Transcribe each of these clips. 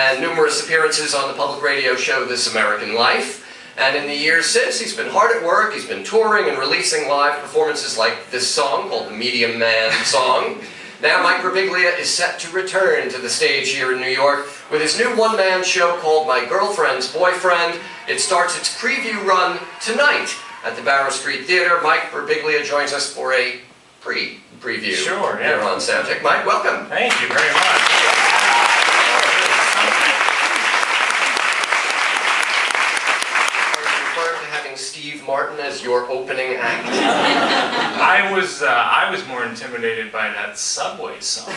and numerous appearances on the public radio show This American Life. And in the years since, he's been hard at work. He's been touring and releasing live performances like this song called the Medium Man Song. Now Mike Birbiglia is set to return to the stage here in New York with his new one-man show called My Girlfriend's Boyfriend. It starts its preview run tonight at the Barrow Street Theater. Mike Birbiglia joins us for a preview here on Soundcheck. Mike, welcome. Thank you very much. Steve Martin as your opening act? I was more intimidated by that Subway song.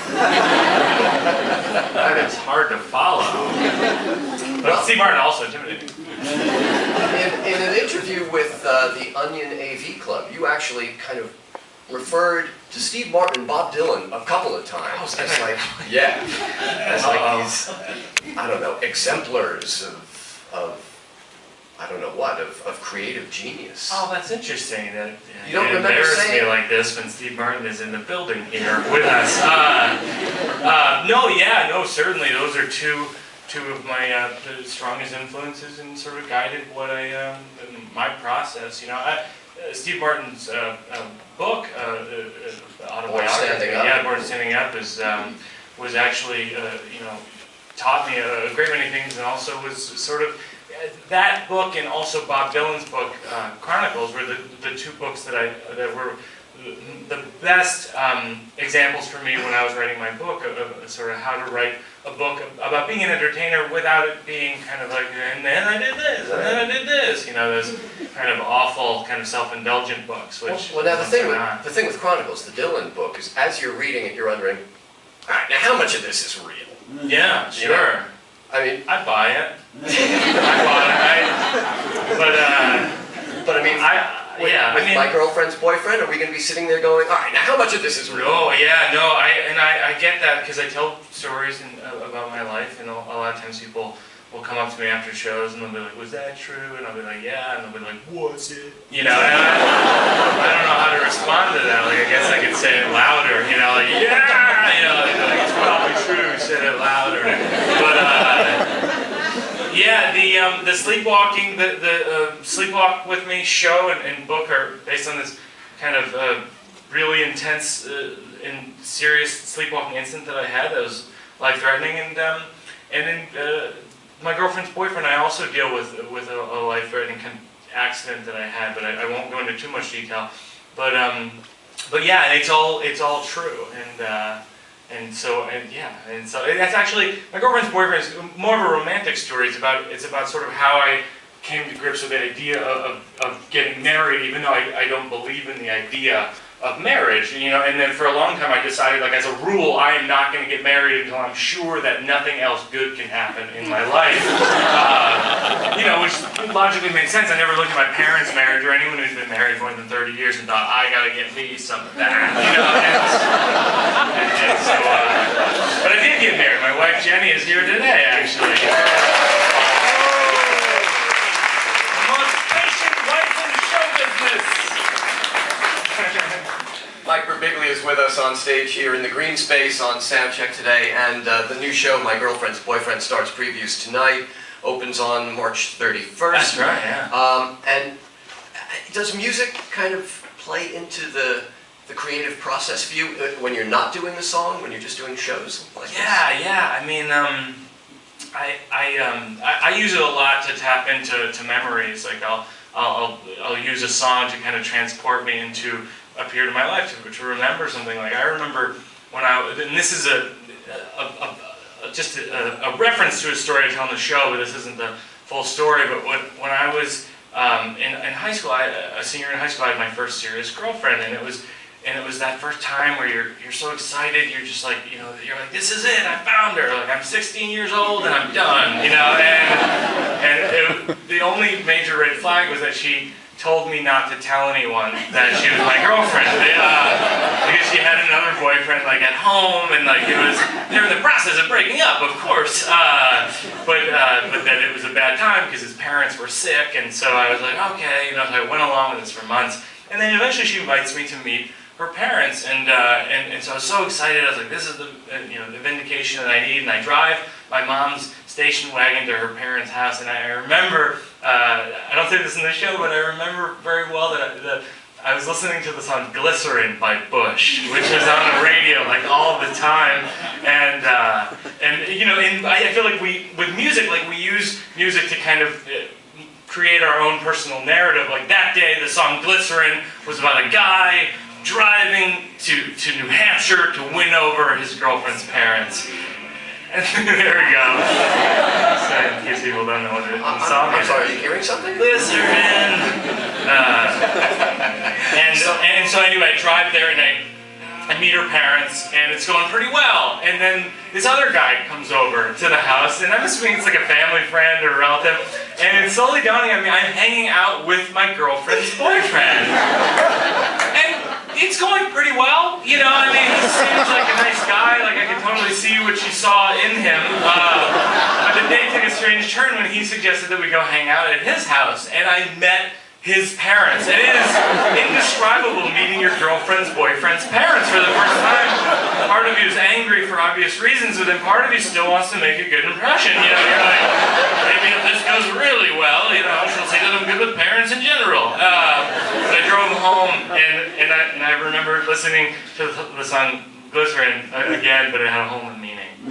That is hard to follow. But well, Steve Martin also intimidated. In an interview with the Onion AV Club, you actually kind of referred to Steve Martin and Bob Dylan a couple of times as like, these, I don't know, exemplars of I don't know what, of creative genius. Oh, that's interesting. That you don't remember embarrass saying me like this when Steve Martin is in the building here with us. No, certainly those are two of my strongest influences and sort of guided what my process. You know, Steve Martin's book, autobiography, Born Standing Up, was actually taught me a great many things, and also was sort of. That book and also Bob Dylan's book, Chronicles, were the two books that were the best examples for me when I was writing my book of sort of how to write a book about being an entertainer without it being kind of like, and then I did this, and then I did this, those kind of awful, kind of self-indulgent books. Which well, now the thing with Chronicles, the Dylan book, is as you're reading it, you're wondering, all right, now how much of this is real? Yeah, sure. I mean, I buy it. With My Girlfriend's Boyfriend, are we going to be sitting there going, all right, now how much of this is real? I get that because I tell stories about my life, and a lot of times people will come up to me after shows and they'll be like, was that true? And I'll be like, yeah, and they'll be like, was it? And I don't know how to respond to that. Like, I guess I could say it louder, like, yeah, like, it's probably true, say it louder. But, the Sleepwalking, the Sleepwalk With Me show and book are based on this kind of really intense and serious sleepwalking incident that I had that was life-threatening, and in My Girlfriend's Boyfriend, I also deal with a life-threatening kind of accident that I had, but I won't go into too much detail. But yeah, and it's all true, and so that's actually My Girlfriend's Boyfriend is more of a romantic story. It's about sort of how I came to grips with the idea of getting married, even though I don't believe in the idea of marriage, and then for a long time I decided, like, as a rule, I am not going to get married until I'm sure that nothing else good can happen in my life, which logically made sense. I never looked at my parents' marriage or anyone who's been married for more than 30 years and thought, I got to get me some of that, but I did get married. My wife Jenny is here today, actually. Mike Birbiglia is with us on stage here in the Greene Space on Soundcheck today, and the new show, My Girlfriend's Boyfriend, starts previews tonight, opens on March 31st. That's right, yeah. And does music kind of play into the creative process for you when you're not doing the song, when you're just doing shows like this? Yeah. I mean, I use it a lot to tap into memories. Like I'll use a song to kind of transport me into a period of my life to remember something. Like I remember when and this is just a reference to a story I tell in the show, but this isn't the full story. But when I was in high school, a senior in high school, I had my first serious girlfriend, and it was that first time where you're so excited, you're just like, you're like, this is it, I found her. Like, I'm 16 years old and I'm done, and the only major red flag was that she told me not to tell anyone that she was my girlfriend, because she had another boyfriend, like, at home, and like they were in the process of breaking up, of course, but that it was a bad time because his parents were sick, and so I was like, okay, so I went along with this for months, and then eventually she invites me to meet her parents, and so I was so excited. I was like, this is the the vindication that I need, and I drive my mom's station wagon to her parents' house, and I remember, I don't say this in the show, but I remember very well that I was listening to the song "Glycerin" by Bush, which was on the radio like all the time, and you know, I feel like with music, like we use music to kind of create our own personal narrative. Like that day, the song "Glycerin" was about a guy driving to New Hampshire to win over his girlfriend's parents. There we go. So, in case people don't know what the song is. I'm sorry, are you hearing something? Glycerin. And so anyway, I drive there and I meet her parents, and it's going pretty well. And then this other guy comes over to the house, and I'm assuming it's like a family friend or a relative, and it's slowly dawning on me, I'm hanging out with my girlfriend's boyfriend. And it's going pretty well, you know, I mean, he seems like a nice guy, like I can totally see what she saw in him. But the day took a strange turn when he suggested that we go hang out at his house, and I met his parents. It is indescribable meeting your girlfriend's boyfriend's parents for the first time. Part of you is angry for obvious reasons, but then part of you still wants to make a good impression. You know, you're like, maybe if this goes really well, you know, she'll say that I'm good with parents in general. But I drove home, and I remember listening to the song "Glycerin" again, but it had a whole new meaning. So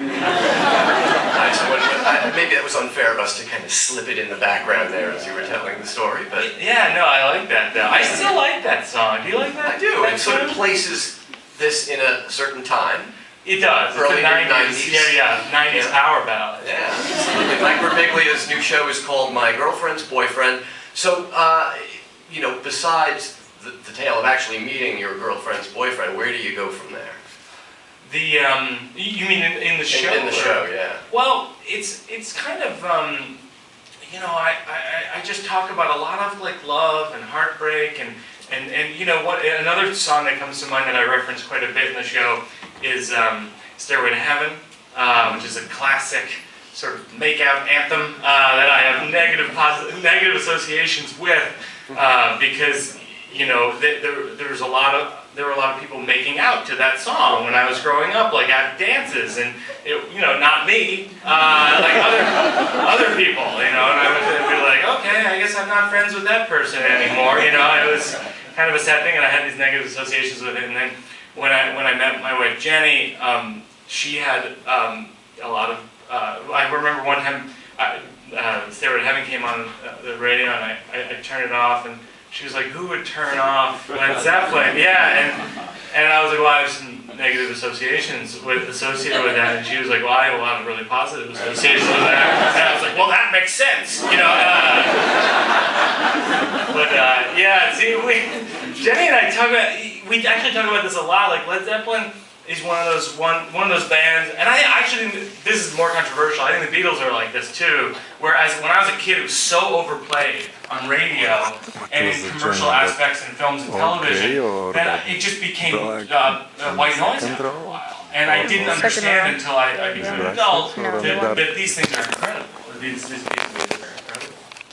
maybe that was unfair of us to kind of slip it in the background there as you were telling the story, but... Yeah, no, I like that though. I still like that song. Do you like that? I do. It sort of places this in a certain time. It does. Early it's a 90s. Yeah, 90s power ballad. Yeah, absolutely. Mike Birbiglia's new show is called My Girlfriend's Boyfriend. So, you know, besides the tale of actually meeting your girlfriend's boyfriend, where do you go from there? You mean in the show? In the show, yeah. Well, it's kind of, you know, I just talk about a lot of like love and heartbreak and you know what, another song that comes to mind that I reference quite a bit in the show is "Stairway to Heaven," which is a classic sort of make-out anthem that I have negative associations with because, you know, there were a lot of people making out to that song when I was growing up, like at dances, and you know, not me, like other people, you know, and I would be like, okay, I guess I'm not friends with that person anymore, you know. It was kind of a sad thing, and I had these negative associations with it. And then when I met my wife Jenny, she had a lot of. I remember one time, "Stairway to Heaven" came on the radio, and I turned it off, and she was like, "Who would turn off Led Zeppelin?" Yeah, and I was like, "Well, I have some negative associations associated with that." And she was like, "Well, I have a lot of really positive associations with that." And I was like, "Well, that makes sense, you know." But yeah, see, Jenny and I we actually talk about this a lot. Like Led Zeppelin is one of those bands, and I actually think this is more controversial. I think the Beatles are like this too. Whereas when I was a kid, it was so overplayed on radio and in commercial aspects in films and television that it just became white noise after a while. And I didn't understand until I became an adult that these things are incredible. These pieces are incredible.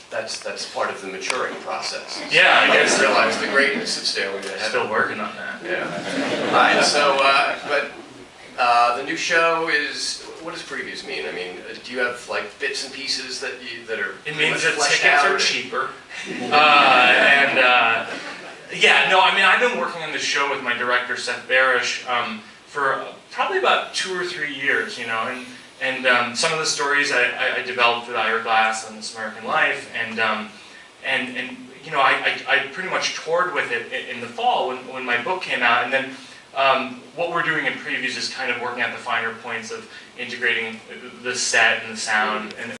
That's part of the maturing process. Yeah, I guess. Realize the greatness of Stairway to Heaven. Still working on that. Yeah. All right. So, but the new show is. What does previews mean? I mean, do you have like bits and pieces that are? It means that fleshed tickets out, are cheaper. Yeah. No, I mean, I've been working on this show with my director Seth Barish for probably about 2 or 3 years. You know, and some of the stories I developed with Ira Glass on This American Life, and you know, I pretty much toured with it in the fall when my book came out, and then what we're doing in previews is kind of working out the finer points of integrating the set and the sound and